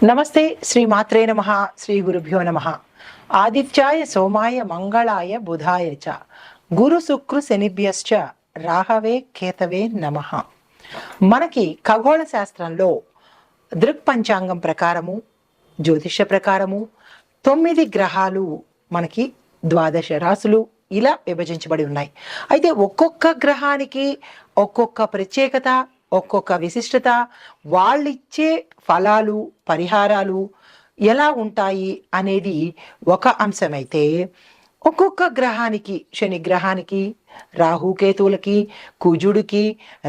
నమస్తే శ్రీ మాత్రే నమః శ్రీ గురుభ్యో నమః ఆదిత్యాయ సోమాయ మంగళాయ బుధాయ చ గురు శుక్రు శనిభ్యశ్చ రాహవే కేతవే నమః. మనకి ఖగోళ శాస్త్రంలో దృక్పంచాంగం ప్రకారము జ్యోతిష ప్రకారము 9 గ్రహాలు మనకి 12 రాసులు ఇలా విభజించబడి ఉన్నాయి. అయితే ఒక్కొక్క గ్రహానికి ఒక్కొక్క ప్రత్యేకత, ఒక్కొక్క విశిష్టత, వాళ్ళిచ్చే ఫలాలు పరిహారాలు ఎలా ఉంటాయి అనేది ఒక అంశమైతే, ఒక్కొక్క గ్రహానికి శని గ్రహానికి రాహుకేతువులకి కుజుడికి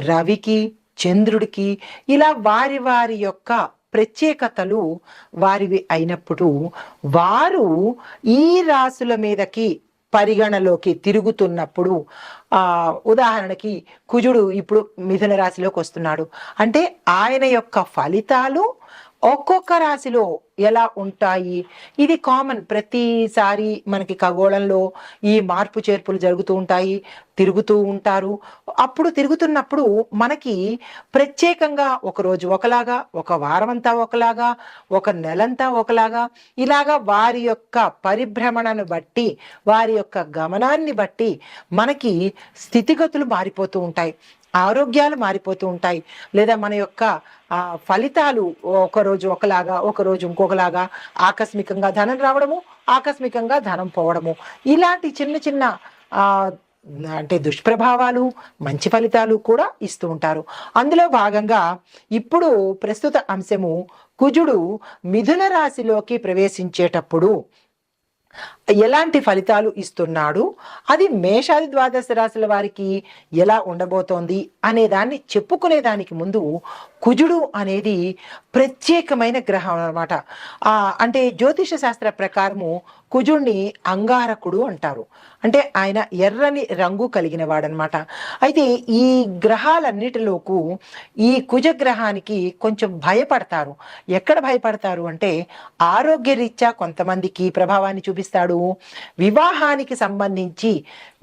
రవికి చంద్రుడికి ఇలా వారి వారి యొక్క ప్రత్యేకతలు వారివి అయినప్పుడు వారు ఈ రాసుల మీదకి పరిగణలోకి తిరుగుతున్నప్పుడు ఉదాహరణకి కుజుడు ఇప్పుడు మిథున రాశిలోకి వస్తున్నాడు అంటే ఆయన యొక్క ఫలితాలు ఒక్కొక్క రాశిలో ఎలా ఉంటాయి, ఇది కామన్. ప్రతిసారి మనకి ఖగోళంలో ఈ మార్పు చేర్పులు జరుగుతూ ఉంటాయి, తిరుగుతూ ఉంటారు. అప్పుడు తిరుగుతున్నప్పుడు మనకి ప్రత్యేకంగా ఒకరోజు ఒకలాగా, ఒక వారం అంతా ఒకలాగా, ఒక నెలంతా ఒకలాగా, ఇలాగా వారి యొక్క పరిభ్రమణను బట్టి, వారి యొక్క గమనాన్ని బట్టి మనకి స్థితిగతులు మారిపోతూ ఉంటాయి, ఆరోగ్యాలు మారిపోతూ ఉంటాయి. లేదా మన యొక్క ఫలితాలు ఒకరోజు ఒకలాగా, ఒకరోజు ఇంకొకలాగా, ఆకస్మికంగా ధనం రావడము, ఆకస్మికంగా ధనం పోవడము, ఇలాంటి చిన్న చిన్న అంటే దుష్ప్రభావాలు మంచి ఫలితాలు కూడా ఇస్తూ ఉంటారు. అందులో భాగంగా ఇప్పుడు ప్రస్తుత అంశము కుజుడు మిథున రాశిలోకి ప్రవేశించేటప్పుడు ఎలాంటి ఫలితాలు ఇస్తున్నాడు, అది మేషాది 12 రాశుల వారికి ఎలా ఉండబోతోంది అనే దాన్ని చెప్పుకునేదానికి ముందు కుజుడు అనేది ప్రత్యేకమైన గ్రహం అన్నమాట. అంటే జ్యోతిష శాస్త్ర ప్రకారము కుజుడిని అంగారకుడు అంటారు. అంటే ఆయన ఎర్రని రంగు కలిగిన వాడనమాట. అయితే ఈ గ్రహాలన్నిటిలోకి ఈ కుజ గ్రహానికి కొంచెం భయపడతారు. ఎక్కడ భయపడతారు అంటే ఆరోగ్యరీత్యా కొంతమందికి ప్రభావాన్ని చూపిస్తాడు, వివాహానికి సంబంధించి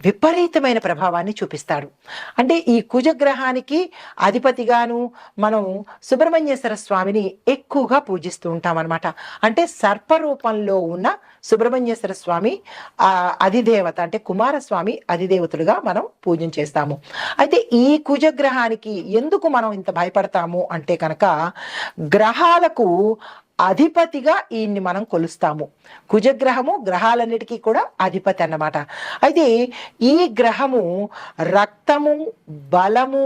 విపరీతమైన ప్రభావాన్ని చూపిస్తాడు. అంటే ఈ కుజగ్రహానికి అధిపతిగాను మనం సుబ్రహ్మణ్యేశ్వర స్వామిని ఎక్కువగా పూజిస్తూ ఉంటాం అనమాట. అంటే సర్పరూపంలో ఉన్న సుబ్రహ్మణ్యేశ్వర స్వామి అధిదేవత, అంటే కుమారస్వామి అధిదేవతలుగా మనం పూజన చేస్తాము. అయితే ఈ కుజగ్రహానికి ఎందుకు మనం ఇంత భయపడతాము అంటే కనుక గ్రహాలకు అధిపతిగా ఈయన్ని మనం కొలుస్తాము. కుజగ్రహము గ్రహాలన్నిటికీ కూడా అధిపతి అన్నమాట. అయితే ఈ గ్రహము రక్తము బలము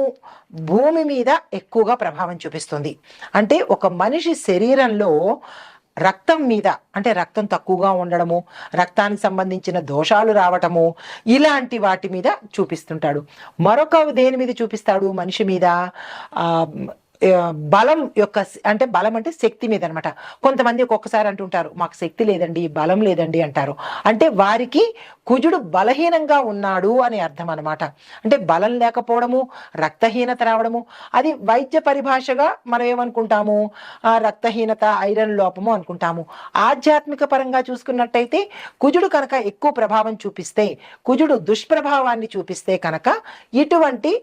భూమి మీద ఎక్కువగా ప్రభావం చూపిస్తుంది. అంటే ఒక మనిషి శరీరంలో రక్తం మీద, అంటే రక్తం తక్కువగా ఉండడము, రక్తానికి సంబంధించిన దోషాలు రావటము, ఇలాంటి వాటి మీద చూపిస్తుంటాడు. మరొక దేని మీద చూపిస్తాడు మనిషి మీద, బలం యొక్క, అంటే బలం అంటే శక్తి మీద అనమాట. కొంతమంది ఒక్కొక్కసారి అంటుంటారు మాకు శక్తి లేదండి, బలం లేదండి అంటారు. అంటే వారికి కుజుడు బలహీనంగా ఉన్నాడు అని అర్థం అనమాట. అంటే బలం లేకపోవడము, రక్తహీనత రావడము, అది వైద్య పరిభాషగా మనం ఏమనుకుంటాము, రక్తహీనత, ఐరన్ లోపము అనుకుంటాము. ఆధ్యాత్మిక పరంగా చూసుకున్నట్టయితే కుజుడు కనుక ఎక్కువ ప్రభావం చూపిస్తే, కుజుడు దుష్ప్రభావాన్ని చూపిస్తే కనుక ఇటువంటి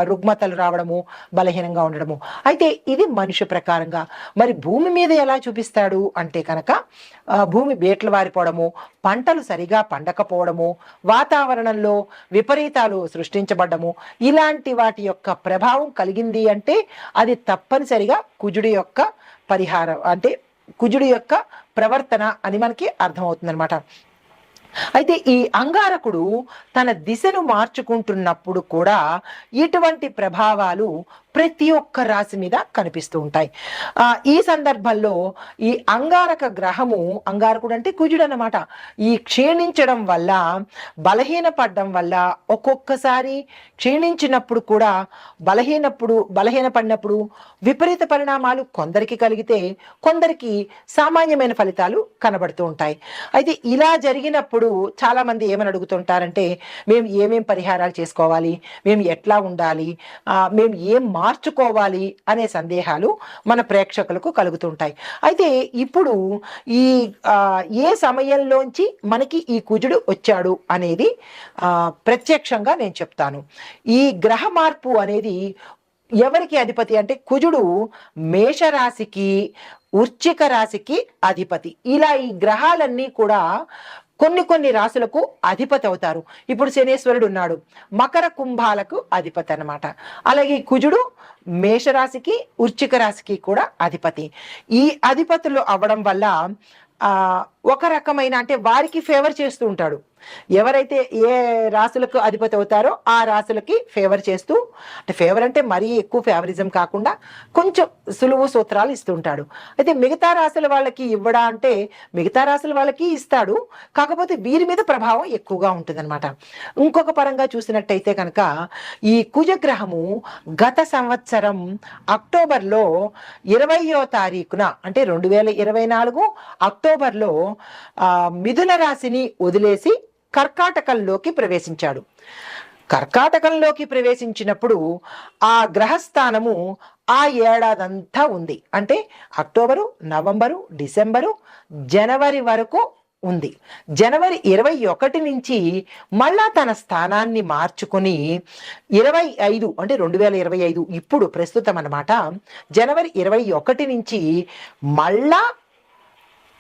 రుగ్మతలు రావడము, బలహీనంగా ఉండడము. అయితే ఇది మనిషి ప్రకారంగా. మరి భూమి మీద ఎలా చూపిస్తాడు అంటే కనుక భూమి బేట్లు వారిపోవడము, పంటలు సరిగా పండకపోవడము, వాతావరణంలో విపరీతాలు సృష్టించబడ్డము, ఇలాంటి వాటి యొక్క ప్రభావం కలిగింది అంటే అది తప్పనిసరిగా కుజుడి యొక్క పరిహారం, అంటే కుజుడి యొక్క ప్రవర్తన అని మనకి అర్థమవుతుంది అనమాట. అయితే ఈ అంగారకుడు తన దిశను మార్చుకుంటున్నప్పుడు కూడా ఇటువంటి ప్రభావాలు ప్రతి ఒక్క రాశి మీద కనిపిస్తూ ఉంటాయి. ఈ సందర్భంలో ఈ అంగారక గ్రహము, అంగారకుడు అంటే కుజుడు అన్నమాట, ఈ క్షీణించడం వల్ల, బలహీనపడడం వల్ల, ఒక్కొక్కసారి క్షీణించినప్పుడు కూడా బలహీనపడినప్పుడు విపరీత పరిణామాలు కొందరికి కలిగితే కొందరికి సామాన్యమైన ఫలితాలు కనబడుతూ ఉంటాయి. అయితే ఇలా జరిగినప్పుడు చాలా మంది ఏమని అడుగుతుంటారంటే మేము ఏమేం పరిహారాలు చేసుకోవాలి, మేము ఎట్లా ఉండాలి, మేము ఏం మార్చుకోవాలి అనే సందేహాలు మన ప్రేక్షకులకు కలుగుతుంటాయి. అయితే ఇప్పుడు ఈ ఏ సమయంలోంచి మనకి ఈ కుజుడు వచ్చాడు అనేది ప్రత్యక్షంగా నేను చెప్తాను. ఈ గ్రహ మార్పు అనేది ఎవరికి అధిపతి అంటే కుజుడు మేషరాశికి, వృశ్చిక రాశికి అధిపతి. ఇలా ఈ గ్రహాలన్నీ కూడా కొన్ని కొన్ని రాశులకు అధిపతి అవుతారు. ఇప్పుడు శనేశ్వరుడు ఉన్నాడు, మకర కుంభాలకు అధిపతి అన్నమాట. అలాగే కుజుడు మేషరాశికి, వృశ్చిక రాశికి కూడా అధిపతి. ఈ అధిపతులు అవ్వడం వల్ల ఒక రకమైన అంటే వారికి ఫేవర్ చేస్తూ ఉంటాడు. ఎవరైతే ఏ రాశులకు అధిపతి అవుతారో ఆ రాశులకి ఫేవర్ చేస్తూ, అంటే ఫేవర్ అంటే మరీ ఎక్కువ ఫేవరిజం కాకుండా కొంచెం సులువు సూత్రాలు ఇస్తుంటాడు. అయితే మిగతా రాశుల వాళ్ళకి ఇవ్వడా అంటే మిగతా రాశుల వాళ్ళకి ఇస్తాడు, కాకపోతే వీరి మీద ప్రభావం ఎక్కువగా ఉంటుందన్నమాట. ఇంకొక పరంగా చూసినట్టయితే కనుక ఈ కుజగ్రహము గత సంవత్సరం అక్టోబర్లో 20వ తారీఖున అంటే 2024 అక్టోబర్లో మిథున రాశిని వదిలేసి కర్కాటకంలోకి ప్రవేశించాడు. కర్కాటకంలోకి ప్రవేశించినప్పుడు ఆ గ్రహస్థానము ఆ ఏడాదంతా ఉంది. అంటే అక్టోబరు, నవంబరు, డిసెంబరు, జనవరి వరకు ఉంది. జనవరి 21 నుంచి మళ్ళా తన స్థానాన్ని మార్చుకుని 25 అంటే 2025 ఇప్పుడు ప్రస్తుతం అన్నమాట, జనవరి 21 నుంచి మళ్ళా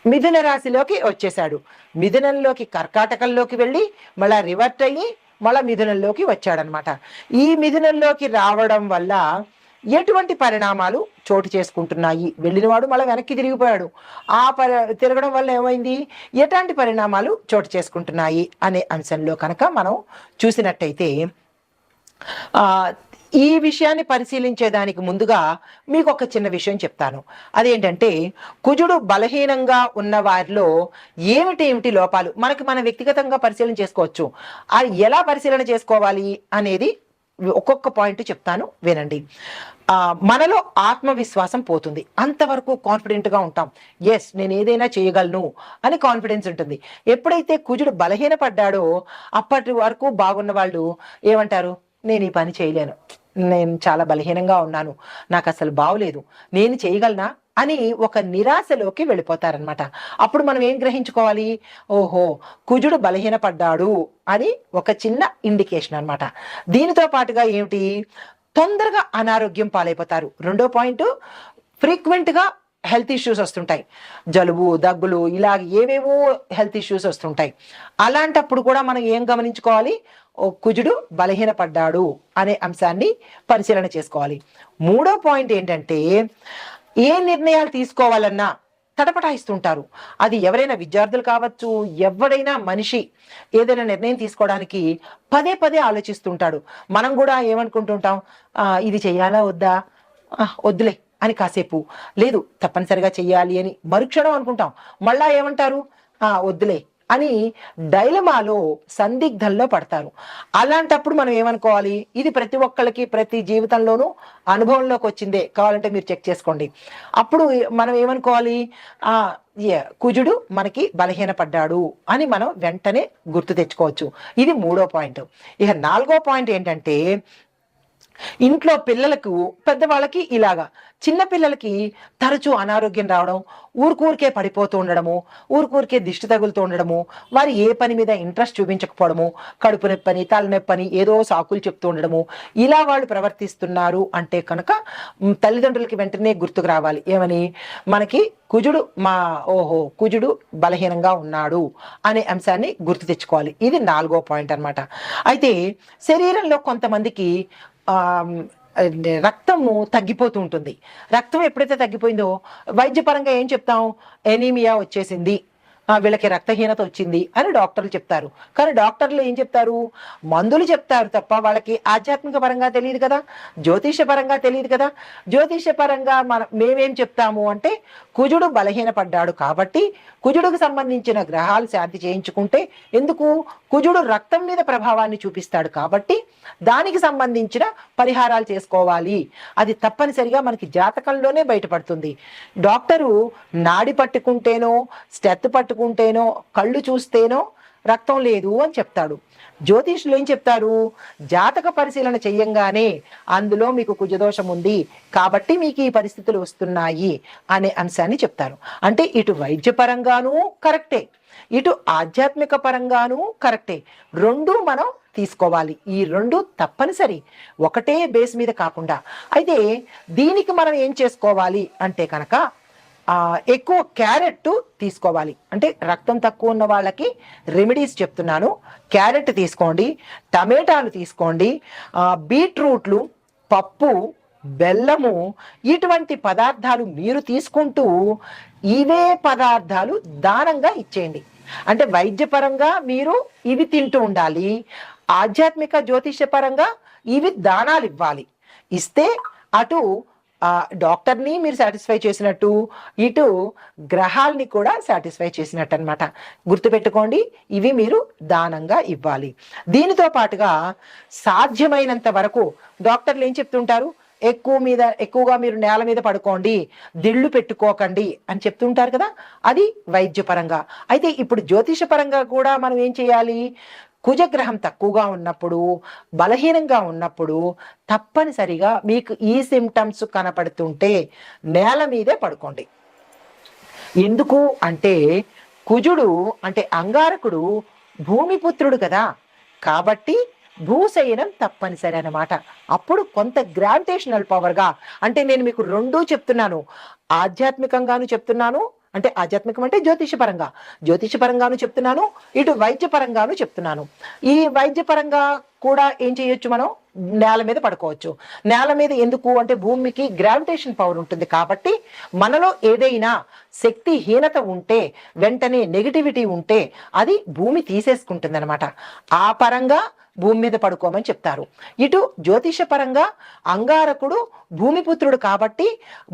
మిథున రాశిలోకి వచ్చేశాడు. మిథునంలోకి కర్కాటకంలోకి వెళ్ళి మళ్ళా రివర్ట్ అయ్యి మళ్ళా మిథునంలోకి వచ్చాడనమాట. ఈ మిథునంలోకి రావడం వల్ల ఎటువంటి పరిణామాలు చోటు చేసుకుంటున్నాయి, వెళ్ళినవాడు మళ్ళీ వెనక్కి తిరిగిపోయాడు, ఆ తిరగడం వల్ల ఏమైంది, ఎలాంటి పరిణామాలు చోటు చేసుకుంటున్నాయి అనే అంశంలో కనుక మనం చూసినట్టయితే ఈ విషయాన్ని పరిశీలించేదానికి ముందుగా మీకు ఒక చిన్న విషయం చెప్తాను. అదేంటంటే కుజుడు బలహీనంగా ఉన్న వారిలో ఏమిటి లోపాలు మనకి మనం వ్యక్తిగతంగా పరిశీలన చేసుకోవచ్చు. అది ఎలా పరిశీలన చేసుకోవాలి అనేది ఒక్కొక్క పాయింట్ చెప్తాను, వినండి. మనలో ఆత్మవిశ్వాసం పోతుంది, అంతవరకు కాన్ఫిడెంట్గా ఉంటాం. ఎస్, నేను ఏదైనా చేయగలను అని కాన్ఫిడెన్స్ ఉంటుంది. ఎప్పుడైతే కుజుడు బలహీనపడ్డాడో అప్పటి వరకు బాగున్న వాళ్ళు ఏమంటారు, నేను ఈ పని చేయలేను, నేను చాలా బలహీనంగా ఉన్నాను, నాకు అసలు బాగోలేదు, నేను చేయగలనా అని ఒక నిరాశలోకి వెళ్ళిపోతారనమాట. అప్పుడు మనం ఏం గ్రహించుకోవాలి, ఓహో కుజుడు బలహీనపడ్డాడు అని ఒక చిన్న ఇండికేషన్ అనమాట. దీనితో పాటుగా ఏమిటి, తొందరగా అనారోగ్యం పాలైపోతారు. రెండో పాయింట్, ఫ్రీక్వెంట్గా హెల్త్ ఇష్యూస్ వస్తుంటాయి, జలుబు, దగ్గులు, ఇలా ఏవేవో హెల్త్ ఇష్యూస్ వస్తుంటాయి. అలాంటప్పుడు కూడా మనం ఏం గమనించుకోవాలి, కుజుడు బలహీనపడ్డాడు అనే అంశాన్ని పరిశీలన చేసుకోవాలి. మూడో పాయింట్ ఏంటంటే ఏ నిర్ణయాలు తీసుకోవాలన్నా తటపటాయిస్తుంటారు. అది ఎవరైనా విద్యార్థులు కావచ్చు, ఎవరైనా మనిషి ఏదైనా నిర్ణయం తీసుకోవడానికి పదే పదే ఆలోచిస్తుంటాడు. మనం కూడా ఏమనుకుంటుంటాం, ఇది చెయ్యాలా వద్దా, వద్దులే అని కాసేపు, లేదు తప్పనిసరిగా చెయ్యాలి అని మరుక్షణం అనుకుంటాం, మళ్ళా ఏమంటారు, వద్దులే అని డైలమాలో సందిగ్ధంలో పడతారు. అలాంటప్పుడు మనం ఏమనుకోవాలి, ఇది ప్రతి ఒక్కళ్ళకి ప్రతి జీవితంలోనూ అనుభవంలోకి వచ్చిందే, కావాలంటే మీరు చెక్ చేసుకోండి. అప్పుడు మనం ఏమనుకోవాలి, కుజుడు మనకి బలహీనపడ్డాడు అని మనం వెంటనే గుర్తు తెచ్చుకోవచ్చు. ఇది మూడో పాయింట్. ఇక నాలుగో పాయింట్ ఏంటంటే ఇంట్లో పిల్లలకు, పెద్దవాళ్ళకి ఇలాగా, చిన్న పిల్లలకి తరచూ అనారోగ్యం రావడం, ఊరికే పడిపోతూ ఉండడము, ఊరికే దిష్టి తగులుతూ ఉండడము, వారు ఏ పని మీద ఇంట్రెస్ట్ చూపించకపోవడము, కడుపు నొప్పని, తలనొప్పని ఏదో సాకులు చెప్తూ ఉండడము, ఇలా వాళ్ళు ప్రవర్తిస్తున్నారు అంటే కనుక తల్లిదండ్రులకి వెంటనే గుర్తుకు రావాలి, ఏమని, మనకి కుజుడు కుజుడు బలహీనంగా ఉన్నాడు అనే అంశాన్ని గుర్తు తెచ్చుకోవాలి. ఇది నాలుగో పాయింట్ అనమాట. అయితే శరీరంలో కొంతమందికి రక్తము తగ్గిపోతూ ఉంటుంది. రక్తం ఎప్పుడైతే తగ్గిపోయిందో వైద్యపరంగా ఏం చెప్తాం, ఎనీమియా వచ్చేసింది, వీళ్ళకి రక్తహీనత వచ్చింది అని డాక్టర్లు చెప్తారు. కానీ డాక్టర్లు ఏం చెప్తారు, మందులు చెప్తారు తప్ప వాళ్ళకి ఆధ్యాత్మిక పరంగా తెలియదు కదా, జ్యోతిష పరంగా తెలియదు కదా. జ్యోతిష పరంగా మేమేం చెప్తాము అంటే, కుజుడు బలహీనపడ్డాడు కాబట్టి కుజుడుకు సంబంధించిన గ్రహాలు శాంతి చేయించుకుంటే, ఎందుకు, కుజుడు రక్తం మీద ప్రభావాన్ని చూపిస్తాడు కాబట్టి దానికి సంబంధించిన పరిహారాలు చేసుకోవాలి. అది తప్పనిసరిగా మనకి జాతకంలోనే బయటపడుతుంది. డాక్టరు నాడి పట్టుకుంటేనో, స్టెత్ పట్టుకుంటేనో, కళ్ళు చూస్తేనో రక్తం లేదు అని చెప్తాడు. జ్యోతిష్యులు ఏం చెప్తారు? జాతక పరిశీలన చెయ్యంగానే అందులో మీకు కుజదోషం ఉంది కాబట్టి మీకు ఈ పరిస్థితులు వస్తున్నాయి అనే అంశాన్ని చెప్తారు. అంటే ఇటు వైద్యపరంగానూ కరెక్టే, ఇటు ఆధ్యాత్మిక పరంగానూ కరెక్టే. రెండు మనం తీసుకోవాలి. ఈ రెండు తప్పనిసరి, ఒకటే బేస్ మీద కాకుండా. అయితే దీనికి మనం ఏం చేసుకోవాలి అంటే కనుక ఎక్కువ క్యారెట్ తీసుకోవాలి. అంటే రక్తం తక్కువ ఉన్న వాళ్ళకి రెమెడీస్ చెప్తున్నాను. క్యారెట్ తీసుకోండి, టమాటాలు తీసుకోండి, బీట్రూట్లు, పప్పు, బెల్లము, ఇటువంటి పదార్థాలు మీరు తీసుకుంటూ ఇవే పదార్థాలు దానంగా ఇచ్చేయండి. అంటే వైద్యపరంగా మీరు ఇవి తింటూ ఉండాలి, ఆధ్యాత్మిక జ్యోతిష్యపరంగా ఇవి దానాలు ఇవ్వాలి. ఇస్తే అటు డాక్టర్ని మీరు సాటిస్ఫై చేసినట్టు, ఇటు గ్రహాల్ని కూడా సాటిస్ఫై చేసినట్టు అనమాట. గుర్తుపెట్టుకోండి, ఇవి మీరు దానంగా ఇవ్వాలి. దీనితో పాటుగా సాధ్యమైనంత వరకు డాక్టర్లు ఏం చెప్తుంటారు? ఎక్కువగా మీరు నేల మీద పడుకోండి, దిళ్ళు పెట్టుకోకండి అని చెప్తుంటారు కదా, అది వైద్యపరంగా. అయితే ఇప్పుడు జ్యోతిషపరంగా కూడా మనం ఏం చేయాలి? కుజగ్రహం తక్కువగా ఉన్నప్పుడు, బలహీనంగా ఉన్నప్పుడు తప్పనిసరిగా మీకు ఈ సిమ్టమ్స్ కనపడుతుంటే నేల మీదే పడుకోండి. ఎందుకు అంటే కుజుడు అంటే అంగారకుడు భూమిపుత్రుడు కదా, కాబట్టి భూశయనం తప్పనిసరి అన్నమాట. అప్పుడు కొంత గ్రావిటేషనల్ పవర్గా, అంటే నేను మీకు రెండూ చెప్తున్నాను, ఆధ్యాత్మికంగాను చెప్తున్నాను, అంటే ఆధ్యాత్మికం అంటే జ్యోతిషపరంగాను చెప్తున్నాను, ఇటు వైద్యపరంగాను చెప్తున్నాను. ఈ వైద్యపరంగా కూడా ఏం చేయొచ్చు? మనం నేల మీద పడుకోవచ్చు. నేల మీద ఎందుకు అంటే భూమికి గ్రావిటేషన్ పవర్ ఉంటుంది కాబట్టి మనలో ఏదైనా శక్తిహీనత ఉంటే, వెంటనే నెగిటివిటీ ఉంటే అది భూమి తీసేసుకుంటుంది అనమాట. ఆ పరంగా భూమి మీద పడుకోమని చెప్తారు. ఇటు జ్యోతిష పరంగా అంగారకుడు భూమిపుత్రుడు కాబట్టి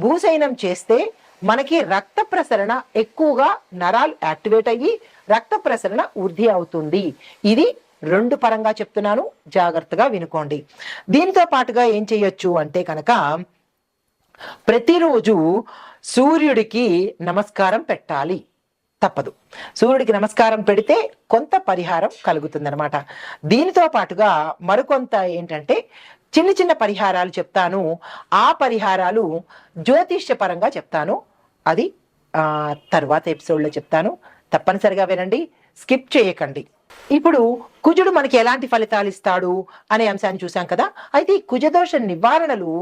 భూశయనం చేస్తే మనకి రక్త ప్రసరణ ఎక్కువగా, నరాలు యాక్టివేట్ అయ్యి రక్త ప్రసరణ వృద్ధి అవుతుంది. ఇది రెండు పరంగా చెప్తున్నాను, జాగ్రత్తగా వినుకోండి. దీనితో పాటుగా ఏం చేయొచ్చు అంటే కనుక ప్రతిరోజు సూర్యుడికి నమస్కారం పెట్టాలి, తప్పదు. సూర్యుడికి నమస్కారం పెడితే కొంత పరిహారం కలుగుతుందన్నమాట. దీనితో పాటుగా మరికొంత ఏంటంటే చిన్న చిన్న పరిహారాలు చెప్తాను. ఆ పరిహారాలు జ్యోతిష్య పరంగా చెప్తాను, అది తర్వాత ఎపిసోడ్లో చెప్తాను. తప్పనిసరిగా వినండి, స్కిప్ చేయకండి. ఇప్పుడు కుజుడు మనకి ఎలాంటి ఫలితాలు ఇస్తాడు అనే అంశాన్ని చూసాం కదా. అయితే ఈ కుజదోష నివారణలు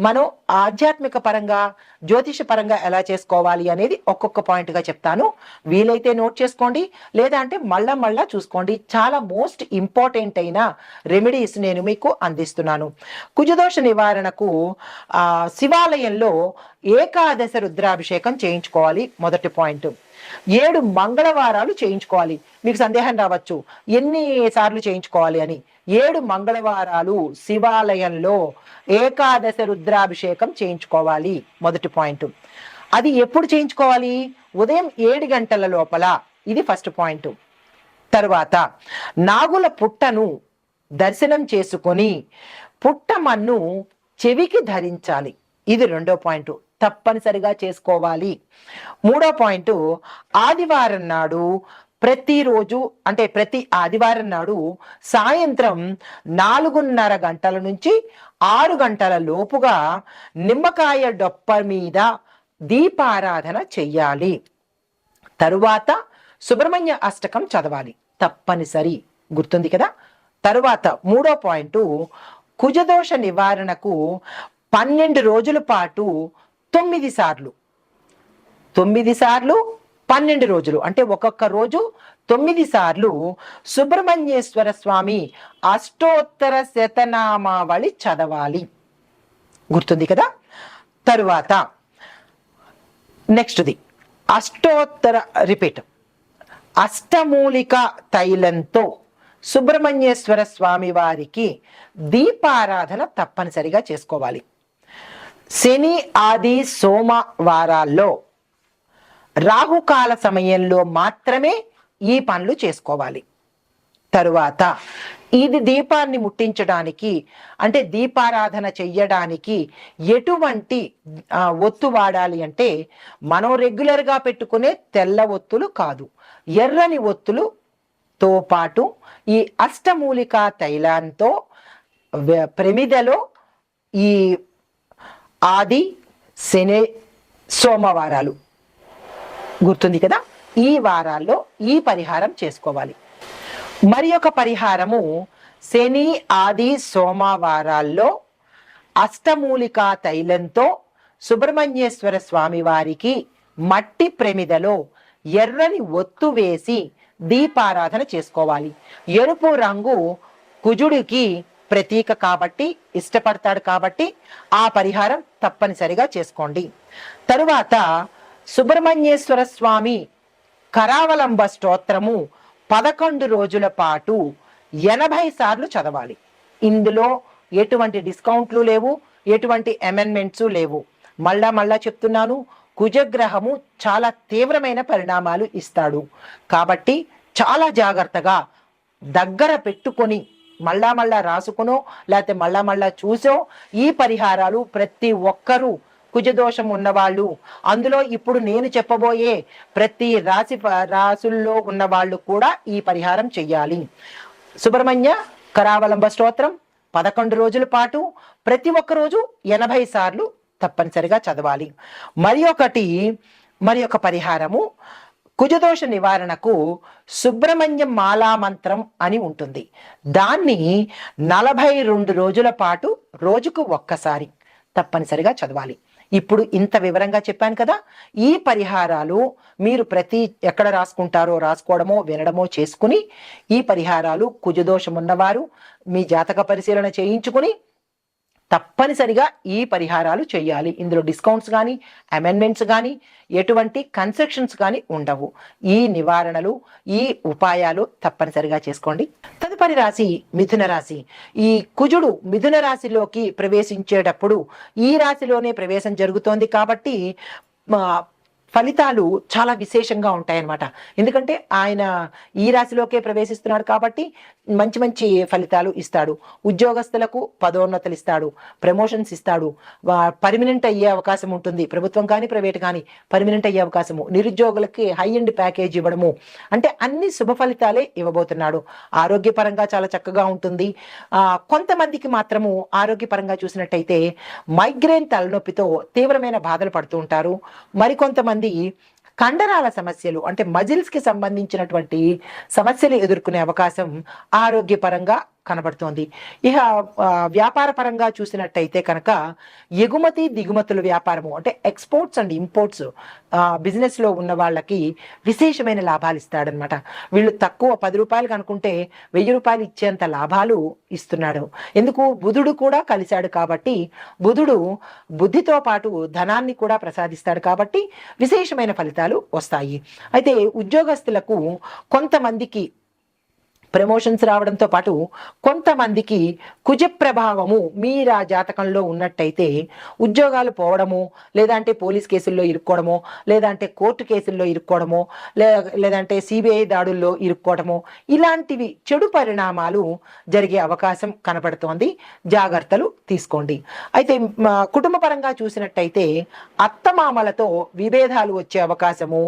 మనం ఆధ్యాత్మిక పరంగా, జ్యోతిష పరంగా ఎలా చేసుకోవాలి అనేది ఒక్కొక్క పాయింట్గా చెప్తాను. వీలైతే నోట్ చేసుకోండి, లేదా అంటే మళ్ళా చూసుకోండి. చాలా మోస్ట్ ఇంపార్టెంట్ అయిన రెమెడీస్ నేను మీకు అందిస్తున్నాను. కుజదోష నివారణకు శివాలయంలో ఏకాదశ రుద్రాభిషేకం చేయించుకోవాలి. మొదటి పాయింట్. 7 మంగళవారాలు చేయించుకోవాలి. మీకు సందేహం రావచ్చు, ఎన్ని సార్లు చేయించుకోవాలి అని. 7 మంగళవారాలు శివాలయంలో ఏకాదశ రుద్రాభిషేకం చేయించుకోవాలి. మొదటి పాయింట్. అది ఎప్పుడు చేయించుకోవాలి? ఉదయం 7 గంటల లోపల. ఇది ఫస్ట్ పాయింట్. తర్వాత నాగుల పుట్టను దర్శనం చేసుకొని పుట్టమన్ను చెవికి ధరించాలి. ఇది రెండో పాయింట్, తప్పనిసరిగా చేసుకోవాలి. మూడో పాయింట్, ఆదివారం నాడు ప్రతిరోజు అంటే ప్రతి ఆదివారం నాడు సాయంత్రం 4:30 గంటల నుంచి 6 గంటల లోపుగా నిమ్మకాయ డొప్ప మీద దీపారాధన చెయ్యాలి. తరువాత సుబ్రహ్మణ్య అష్టకం చదవాలి, తప్పనిసరి. గుర్తుంది కదా. తరువాత మూడో పాయింట్, కుజదోష నివారణకు 12 రోజుల పాటు 9 సార్లు 12 రోజులు అంటే ఒక్కొక్క రోజు 9 సార్లు సుబ్రహ్మణ్యేశ్వర స్వామి అష్టోత్తర శతనామావళి చదవాలి. గుర్తుంది కదా. తరువాత నెక్స్ట్ది అష్టమూలిక తైలంతో సుబ్రహ్మణ్యేశ్వర స్వామి వారికి దీపారాధన తప్పనిసరిగా చేసుకోవాలి. శని, ఆది, సోమ వారాల్లో రాహుకాల సమయంలో మాత్రమే ఈ పనులు చేసుకోవాలి. తరువాత ఇది దీపాన్ని ముట్టించడానికి అంటే దీపారాధన చెయ్యడానికి ఎటువంటి ఒత్తు వాడాలి అంటే మనం రెగ్యులర్గా పెట్టుకునే తెల్ల ఒత్తులు కాదు, ఎర్రని ఒత్తులు తో పాటు ఈ అష్టమూలికా తైలంతో ప్రమిదలో ఈ ఆది, శని, సోమవారాలు గుర్తుంది కదా, ఈ వారాల్లో ఈ పరిహారం చేసుకోవాలి. మరి ఒక పరిహారము శని, ఆది, సోమవారాల్లో అష్టమూలికా తైలంతో సుబ్రహ్మణ్యేశ్వర స్వామి వారికి మట్టి ప్రమిదలో ఎర్రని ఒత్తు వేసి దీపారాధన చేసుకోవాలి. ఎరుపు రంగు కుజుడికి ప్రతీక కాబట్టి, ఇష్టపడతాడు కాబట్టి ఆ పరిహారం తప్పనిసరిగా చేసుకోండి. తరువాత సుబ్రహ్మణ్యేశ్వర స్వామి కరావలంబ స్తోత్రము 11 రోజుల పాటు 80 సార్లు చదవాలి. ఇందులో ఎటువంటి డిస్కౌంట్లు లేవు, ఎటువంటి అమెండ్మెంట్స్ లేవు. మళ్ళా చెప్తున్నాను, కుజగ్రహము చాలా తీవ్రమైన పరిణామాలు ఇస్తాడు కాబట్టి చాలా జాగ్రత్తగా దగ్గర పెట్టుకొని మళ్ళా రాసుకునో లేకపోతే మళ్ళా చూసో ఈ పరిహారాలు ప్రతి ఒక్కరూ కుజదోషం ఉన్నవాళ్ళు, అందులో ఇప్పుడు నేను చెప్పబోయే ప్రతి రాసుల్లో ఉన్న వాళ్ళు కూడా ఈ పరిహారం చెయ్యాలి. సుబ్రహ్మణ్య కరావలంబ స్తోత్రం 11 రోజుల పాటు ప్రతి ఒక్క రోజు 80 సార్లు తప్పనిసరిగా చదవాలి. మరి ఒక పరిహారము కుజదోష నివారణకు సుబ్రహ్మణ్యం మాలా మంత్రం అని ఉంటుంది. దాన్ని 42 రోజుల పాటు రోజుకు ఒక్కసారి తప్పనిసరిగా చదవాలి. ఇప్పుడు ఇంత వివరంగా చెప్పాను కదా, ఈ పరిహారాలు మీరు ఎక్కడ రాసుకుంటారో రాసుకోవడమో వినడమో చేసుకుని ఈ పరిహారాలు కుజదోషం ఉన్నవారు మీ జాతక పరిశీలన చేయించుకుని తప్పనిసరిగా ఈ పరిహారాలు చేయాలి. ఇందులో డిస్కౌంట్స్ కానీ అమెండ్మెంట్స్ కానీ ఎటువంటి కన్సెషన్స్ కానీ ఉండవు. ఈ నివారణలు, ఈ ఉపాయాలు తప్పనిసరిగా చేసుకోండి. తదుపరి రాశి మిథున రాశి. ఈ కుజుడు మిథున రాశిలోకి ప్రవేశించేటప్పుడు ఈ రాశిలోనే ప్రవేశం జరుగుతోంది కాబట్టి ఫలితాలు చాలా విశేషంగా ఉంటాయన్నమాట. ఎందుకంటే ఆయన ఈ రాశిలోకే ప్రవేశిస్తున్నాడు కాబట్టి మంచి ఫలితాలు ఇస్తాడు. ఉద్యోగస్తులకు పదోన్నతులు ఇస్తాడు, ప్రమోషన్స్ ఇస్తాడు, పర్మనెంట్ అయ్యే అవకాశం ఉంటుంది. ప్రభుత్వం కానీ ప్రైవేట్ కానీ పర్మనెంట్ అయ్యే అవకాశము, నిరుద్యోగులకి హై ఎండ్ ప్యాకేజ్ ఇవ్వడము, అంటే అన్ని శుభ ఫలితాలే ఇవ్వబోతున్నాడు. ఆరోగ్యపరంగా చాలా చక్కగా ఉంటుంది. కొంతమందికి మాత్రము ఆరోగ్యపరంగా చూసినట్టయితే మైగ్రేన్ తలనొప్పితో తీవ్రమైన బాధలు పడుతూ ఉంటారు. మరికొంతమంది కండరాల సమస్యలు అంటే మజిల్స్ కి సంబంధించినటువంటి సమస్యలు ఎదుర్కొనే అవకాశం ఆరోగ్యపరంగా కనబడుతోంది. ఇక వ్యాపార పరంగా చూసినట్టయితే కనుక ఎగుమతి దిగుమతుల వ్యాపారము అంటే ఎక్స్పోర్ట్స్ అండ్ ఇంపోర్ట్స్ బిజినెస్ లో ఉన్న వాళ్ళకి విశేషమైన లాభాలు ఇస్తాడనమాట. వీళ్ళు తక్కువ 10 రూపాయలు అనుకుంటే 1000 రూపాయలు ఇచ్చేంత లాభాలు ఇస్తున్నాడు. ఎందుకు? బుధుడు కూడా కలిశాడు కాబట్టి, బుధుడు బుద్ధితో పాటు ధనాన్ని కూడా ప్రసాదిస్తాడు కాబట్టి విశేషమైన ఫలితాలు వస్తాయి. అయితే ఉద్యోగస్తులకు కొంతమందికి ప్రమోషన్స్ రావడంతో పాటు కొంతమందికి కుజ ప్రభావము మీరా జాతకంలో ఉన్నట్టయితే ఉద్యోగాలు పోవడము, లేదంటే పోలీస్ కేసుల్లో ఇరుక్కోవడమో, లేదంటే కోర్టు కేసుల్లో ఇరుక్కోవడమో, లేదంటే సిబిఐ దాడుల్లో ఇరుక్కోవడమో, ఇలాంటివి చెడు పరిణామాలు జరిగే అవకాశం కనపడుతోంది. జాగ్రత్తలు తీసుకోండి. అయితే కుటుంబ పరంగా చూసినట్టయితే అత్తమామలతో విభేదాలు వచ్చే అవకాశము,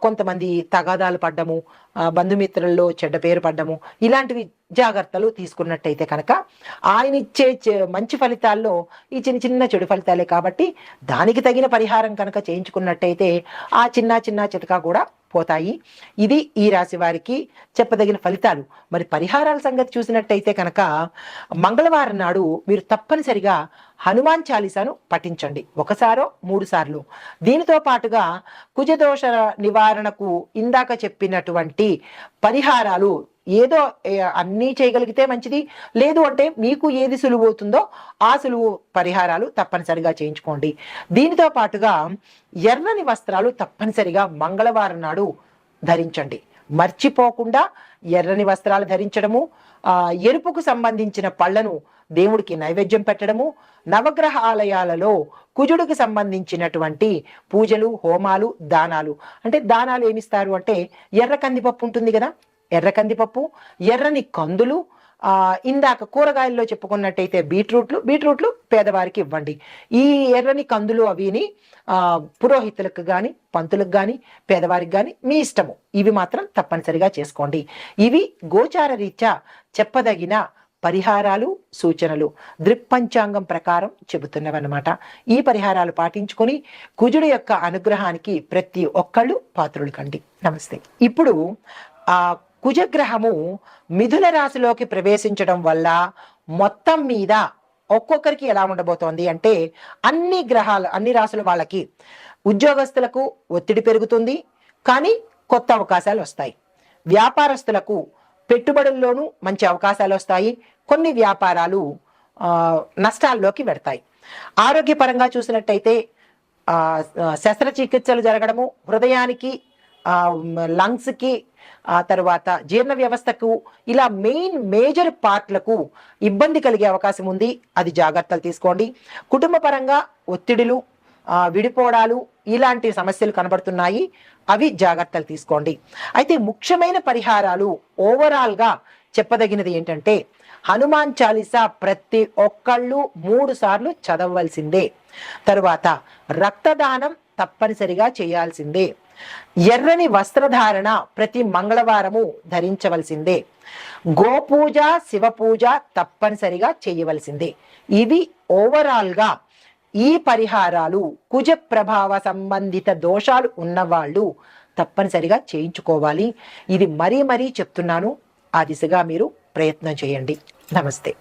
కొంతమంది తగాదాలు పడ్డము, బంధుమిత్రుల్లో చెడ్డ పేరు పడ్డము, ఇలాంటివి జాగ్రత్తలు తీసుకున్నట్టయితే కనుక ఆయన ఇచ్చే మంచి ఫలితాల్లో ఈ చిన్న చెడు ఫలితాలే కాబట్టి దానికి తగిన పరిహారం కనుక చేయించుకున్నట్టయితే ఆ చిన్న చితకా కూడా పోతాయి. ఇది ఈ రాశి వారికి చెప్పదగిన ఫలితాలు. మరి పరిహారాల సంగతి చూసినట్టయితే కనుక మంగళవారం నాడు మీరు తప్పనిసరిగా హనుమాన్ చాలీసాను పఠించండి, 1 సారో 3 సార్లు. దీనితో పాటుగా కుజదోష నివారణకు ఇందాక చెప్పినటువంటి పరిహారాలు ఏదో అన్నీ చేయగలిగితే మంచిది, లేదు అంటే మీకు ఏది సులువు అవుతుందో ఆ సులువు పరిహారాలు తప్పనిసరిగా చేయించుకోండి. దీనితో పాటుగా ఎర్రని వస్త్రాలు తప్పనిసరిగా మంగళవారం నాడు ధరించండి. మర్చిపోకుండా ఎర్రని వస్త్రాలు ధరించడము, ఎరుపుకు సంబంధించిన పళ్ళను దేవుడికి నైవేద్యం పెట్టడము, నవగ్రహ ఆలయాలలో కుజుడికి సంబంధించినటువంటి పూజలు, హోమాలు, దానాలు. అంటే దానాలు ఏమిస్తారు అంటే ఎర్ర కందిపప్పు ఉంటుంది కదా, ఎర్ర కందిపప్పు, ఎర్రని కందులు, ఇందాక కూరగాయల్లో చెప్పుకున్నట్టయితే బీట్రూట్లు పేదవారికి ఇవ్వండి. ఈ ఎర్రని కందులు అవిని పురోహితులకు కానీ పంతులకు కానీ పేదవారికి కానీ మీ ఇష్టము, ఇవి మాత్రం తప్పనిసరిగా చేసుకోండి. ఇవి గోచార రీత్యా చెప్పదగిన పరిహారాలు, సూచనలు దృక్పంచాంగం ప్రకారం చెబుతున్నవన్నమాట. ఈ పరిహారాలు పాటించుకొని కుజుడు యొక్క అనుగ్రహానికి ప్రతి ఒక్కళ్ళు పాత్రులు కండి. నమస్తే. ఇప్పుడు కుజగ్రహము మిథున రాశిలోకి ప్రవేశించడం వల్ల మొత్తం మీద ఒక్కొక్కరికి ఎలా ఉండబోతోంది అంటే, అన్ని రాశుల వాళ్ళకి ఉద్యోగస్తులకు ఒత్తిడి పెరుగుతుంది, కానీ కొత్త అవకాశాలు వస్తాయి. వ్యాపారస్తులకు పెట్టుబడుల్లోనూ మంచి అవకాశాలు వస్తాయి, కొన్ని వ్యాపారాలు నష్టాల్లోకి పెడతాయి. ఆరోగ్యపరంగా చూసినట్టయితే శస్త్రచికిత్సలు జరగడము, హృదయానికి లంగ్స్కి తర్వాత జీర్ణ వ్యవస్థకు ఇలా మేజర్ పార్ట్లకు ఇబ్బంది కలిగే అవకాశం ఉంది. అది జాగ్రత్తలు తీసుకోండి. కుటుంబ పరంగా ఒత్తిడులు, విడిపోవడాలు ఇలాంటి సమస్యలు కనబడుతున్నాయి, అవి జాగ్రత్తలు తీసుకోండి. అయితే ముఖ్యమైన పరిహారాలు ఓవరాల్గా చెప్పదగినది ఏంటంటే, హనుమాన్ చాలీసా ప్రతి ఒక్కళ్ళు 3 సార్లు చదవవలసిందే. తరువాత రక్తదానం తప్పనిసరిగా చేయాల్సిందే. ఎర్రని వస్త్రధారణ ప్రతి మంగళవారము ధరించవలసిందే. గోపూజ, శివపూజ తప్పనిసరిగా చేయవలసిందే. ఇవి ఓవరాల్గా ఈ పరిహారాలు కుజ ప్రభావ సంబంధిత దోషాలు ఉన్నవాళ్ళు తప్పనిసరిగా చేయించుకోవాలి. ఇది మరీ చెప్తున్నాను, ఆ దిశగా మీరు ప్రయత్నం చేయండి. నమస్తే.